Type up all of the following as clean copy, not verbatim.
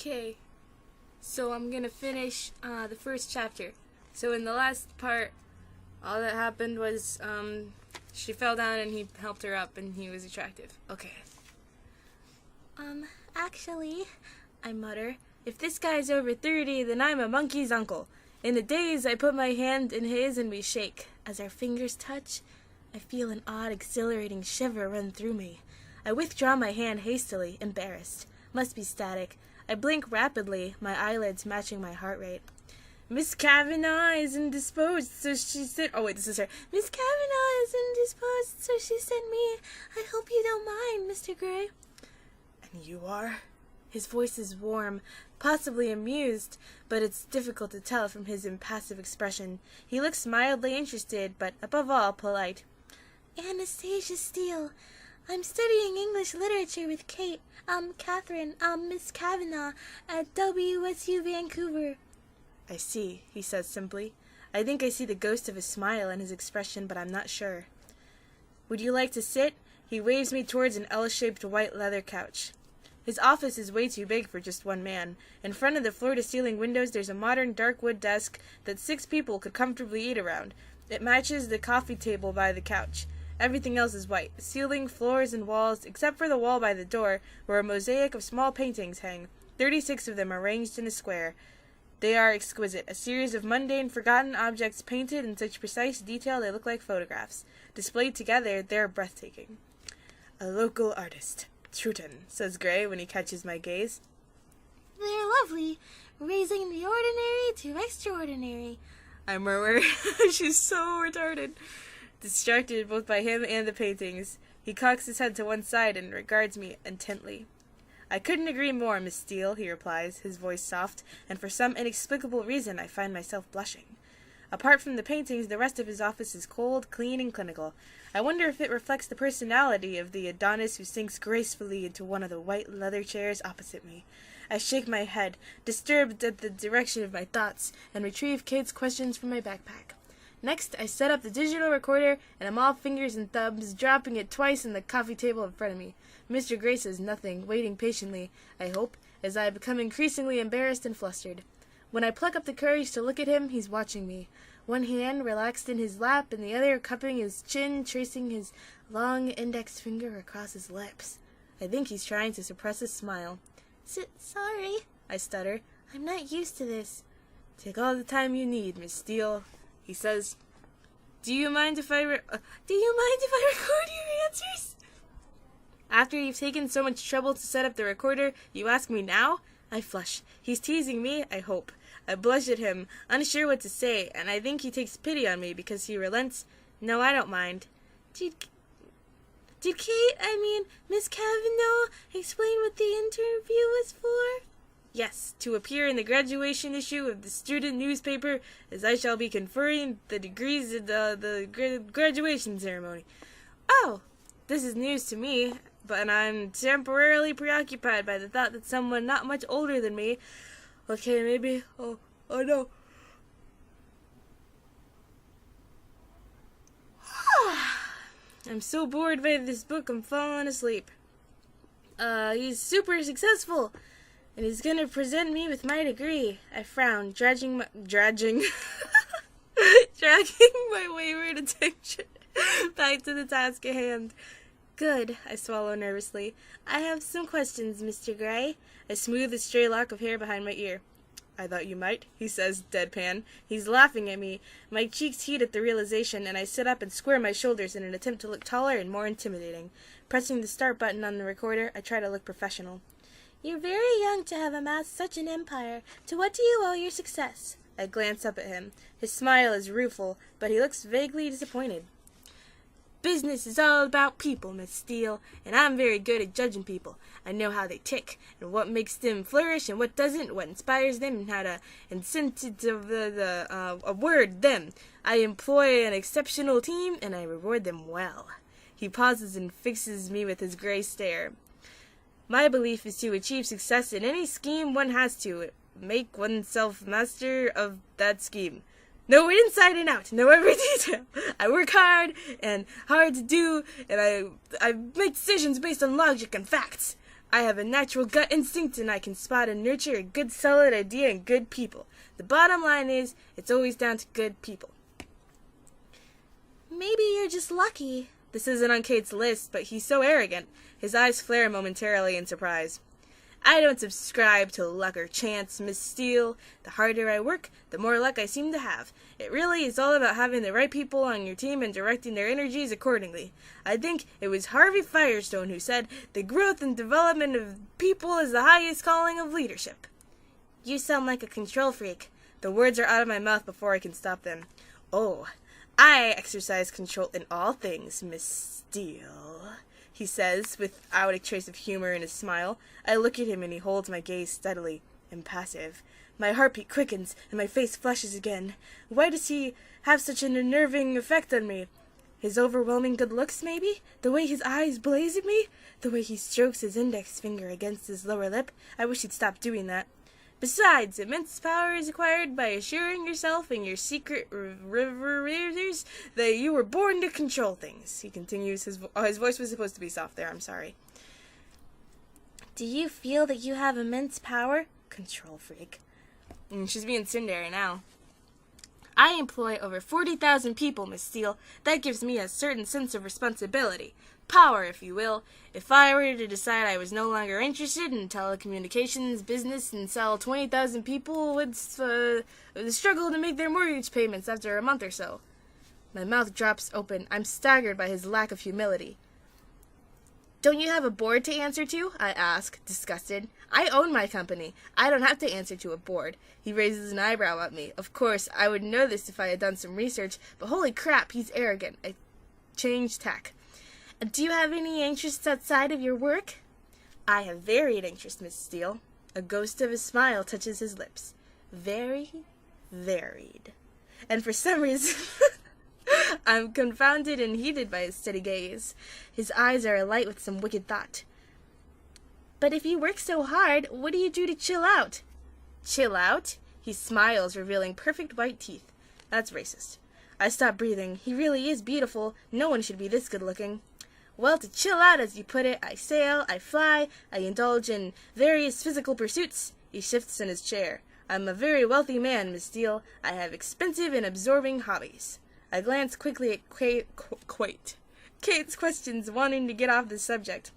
Okay, so I'm gonna finish the first chapter. So in the last part, all that happened was she fell down and he helped her up and he was attractive. Okay. Actually, I mutter, if this guy's over 30, then I'm a monkey's uncle. In a daze, I put my hand in his and we shake. As our fingers touch, I feel an odd, exhilarating shiver run through me. I withdraw my hand hastily, embarrassed. Must be static. I blink rapidly, my eyelids matching my heart rate. Miss Kavanagh is indisposed, so she sent... Oh, wait, this is her. Miss Kavanagh is indisposed, so she sent me. I hope you don't mind, Mr. Gray. And you are? His voice is warm, possibly amused, but it's difficult to tell from his impassive expression. He looks mildly interested, but above all, polite. Anastasia Steele. I'm studying English literature with Catherine, Miss Kavanagh at WSU Vancouver. I see, he says simply. I think I see the ghost of a smile in his expression, but I'm not sure. Would you like to sit? He waves me towards an L-shaped white leather couch. His office is way too big for just one man. In front of the floor-to-ceiling windows there's a modern dark wood desk that 6 people could comfortably eat around. It matches the coffee table by the couch. Everything else is white, ceiling, floors, and walls, except for the wall by the door, where a mosaic of small paintings hang. 36 of them arranged in a square. They are exquisite, a series of mundane, forgotten objects painted in such precise detail they look like photographs. Displayed together, they're breathtaking. A local artist. Truton, says Gray when he catches my gaze. They're lovely, raising the ordinary to extraordinary. I murmur. She's so retarded. Distracted both by him and the paintings, he cocks his head to one side and regards me intently. I couldn't agree more, Miss Steele, he replies, his voice soft, and for some inexplicable reason I find myself blushing. Apart from the paintings, the rest of his office is cold, clean, and clinical. I wonder if it reflects the personality of the Adonis who sinks gracefully into one of the white leather chairs opposite me. I shake my head, disturbed at the direction of my thoughts, and retrieve Kate's questions from my backpack. Next, I set up the digital recorder, and I'm all fingers and thumbs, dropping it twice on the coffee table in front of me. Mr. Gray says nothing, waiting patiently, I hope, as I become increasingly embarrassed and flustered. When I pluck up the courage to look at him, he's watching me. One hand relaxed in his lap, and the other cupping his chin, tracing his long index finger across his lips. I think he's trying to suppress a smile. Sorry, I stutter. I'm not used to this. Take all the time you need, Miss Steele, he says. Do you mind if I record your answers? After you've taken so much trouble to set up the recorder, you ask me now? I flush. He's teasing me, I hope. I blush at him, unsure what to say, and I think he takes pity on me because he relents. No, I don't mind. Did Miss Kavanagh explain what the interview was for? Yes, to appear in the graduation issue of the student newspaper, as I shall be conferring the degrees at the graduation ceremony. Oh, this is news to me, but I'm temporarily preoccupied by the thought that someone not much older than me... Okay, maybe... Oh no. I'm so bored by this book, I'm falling asleep. He's super successful, and he's gonna present me with my degree. I frown, dragging my wayward attention back to the task at hand. Good, I swallow nervously. I have some questions, Mr. Gray. I smooth a stray lock of hair behind my ear. I thought you might, he says, deadpan. He's laughing at me. My cheeks heat at the realization, and I sit up and square my shoulders in an attempt to look taller and more intimidating. Pressing the start button on the recorder, I try to look professional. You're very young to have amassed such an empire. To what do you owe your success? I glance up at him. His smile is rueful, but he looks vaguely disappointed. Business is all about people, Miss Steele, and I'm very good at judging people. I know how they tick, and what makes them flourish, and what doesn't, what inspires them, and how to award them. I employ an exceptional team, and I reward them well. He pauses and fixes me with his gray stare. My belief is to achieve success in any scheme one has to, make oneself master of that scheme. Know it inside and out, know every detail. I work hard to do, and I make decisions based on logic and facts. I have a natural gut instinct and I can spot and nurture a good solid idea in good people. The bottom line is, it's always down to good people. Maybe you're just lucky. This isn't on Kate's list, but he's so arrogant. His eyes flare momentarily in surprise. I don't subscribe to luck or chance, Miss Steele. The harder I work, the more luck I seem to have. It really is all about having the right people on your team and directing their energies accordingly. I think it was Harvey Firestone who said, the growth and development of people is the highest calling of leadership. You sound like a control freak. The words are out of my mouth before I can stop them. Oh, I exercise control in all things, Miss Steele, he says, without a trace of humor in his smile. I look at him and he holds my gaze steadily, impassive. My heartbeat quickens and my face flushes again. Why does he have such an unnerving effect on me? His overwhelming good looks, maybe? The way his eyes blaze at me? The way he strokes his index finger against his lower lip? I wish he'd stop doing that. Besides, immense power is acquired by assuring yourself and your secret reverators that you were born to control things. He continues. His voice was supposed to be soft there. I'm sorry. Do you feel that you have immense power? Control freak. She's being tsundere now. I employ over 40,000 people, Miss Steele. That gives me a certain sense of responsibility. Power, if you will. If I were to decide I was no longer interested in telecommunications business and sell 20,000 people would struggle to make their mortgage payments after a month or so. My mouth drops open. I'm staggered by his lack of humility. Don't you have a board to answer to? I ask, disgusted. I own my company. I don't have to answer to a board. He raises an eyebrow at me. Of course, I would know this if I had done some research, but holy crap, he's arrogant. I change tack. Do you have any interests outside of your work? I have varied interests, Miss Steele. A ghost of a smile touches his lips. Very varied. And for some reason, I'm confounded and heated by his steady gaze. His eyes are alight with some wicked thought. But if you work so hard, what do you do to chill out? Chill out? He smiles, revealing perfect white teeth. That's racist. I stop breathing. He really is beautiful. No one should be this good looking. Well, to chill out, as you put it, I sail, I fly, I indulge in various physical pursuits. He shifts in his chair. I'm a very wealthy man, Miss Steele. I have expensive and absorbing hobbies. I glance quickly at Kate's questions, wanting to get off the subject.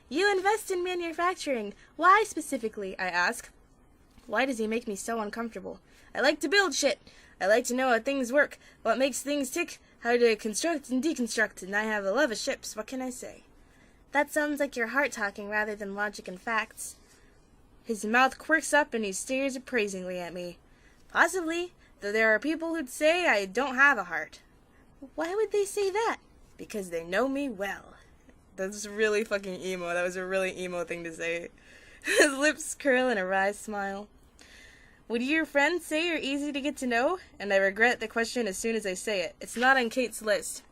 You invest in manufacturing. Why specifically? I ask. Why does he make me so uncomfortable? I like to build shit. I like to know how things work, what makes things tick, how to construct and deconstruct, and I have a love of ships. What can I say? That sounds like your heart talking rather than logic and facts. His mouth quirks up and he stares appraisingly at me. Possibly, though there are people who'd say I don't have a heart. Why would they say that? Because they know me well. That's really fucking emo. That was a really emo thing to say. His lips curl in a wry smile. Would your friends say you're easy to get to know? And I regret the question as soon as I say it. It's not on Kate's list.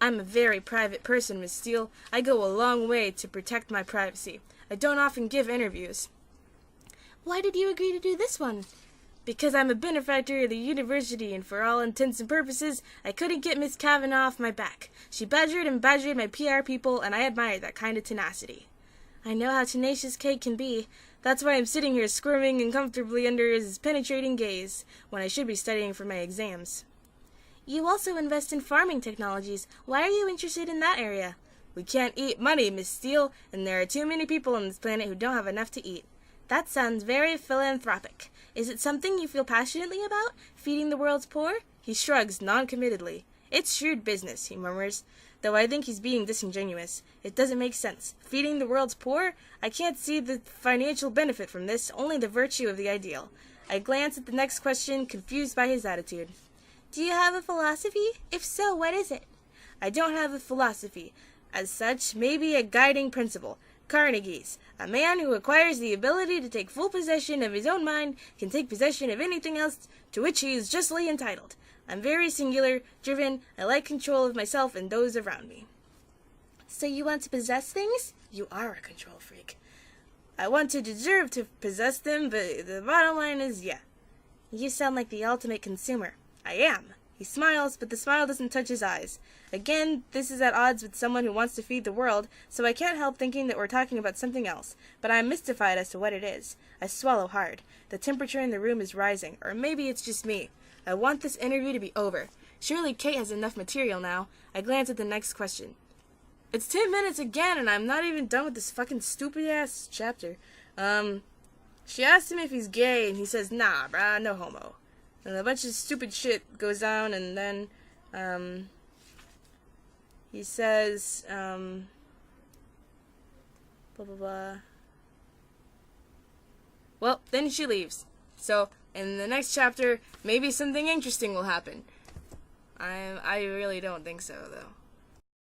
I'm a very private person, Miss Steele. I go a long way to protect my privacy. I don't often give interviews. Why did you agree to do this one? Because I'm a benefactor of the university, and for all intents and purposes, I couldn't get Miss Kavanaugh off my back. She badgered and badgered my PR people, and I admire that kind of tenacity. I know how tenacious Kate can be. That's why I'm sitting here squirming uncomfortably under his penetrating gaze, when I should be studying for my exams. You also invest in farming technologies. Why are you interested in that area? We can't eat money, Miss Steele, and there are too many people on this planet who don't have enough to eat. That sounds very philanthropic. Is it something you feel passionately about? Feeding the world's poor? He shrugs non-committedly. It's shrewd business, he murmurs, though I think he's being disingenuous. It doesn't make sense. Feeding the world's poor? I can't see the financial benefit from this, only the virtue of the ideal. I glance at the next question, confused by his attitude. Do you have a philosophy? If so, what is it? I don't have a philosophy. As such, maybe a guiding principle. Carnegie's. A man who acquires the ability to take full possession of his own mind can take possession of anything else to which he is justly entitled. I'm very singular, driven. I like control of myself and those around me. So you want to possess things? You are a control freak. I want to deserve to possess them, but the bottom line is, yeah. You sound like the ultimate consumer. I am. He smiles, but the smile doesn't touch his eyes. Again, this is at odds with someone who wants to feed the world, so I can't help thinking that we're talking about something else, but I am mystified as to what it is. I swallow hard. The temperature in the room is rising, or maybe it's just me. I want this interview to be over. Surely Kate has enough material now. I glance at the next question. It's 10 minutes again, and I'm not even done with this fucking stupid-ass chapter. She asked him if he's gay, and he says, nah, brah, no homo. And a bunch of stupid shit goes down, and then, he says, blah, blah, blah. Well, then she leaves. So, in the next chapter, maybe something interesting will happen. I really don't think so, though.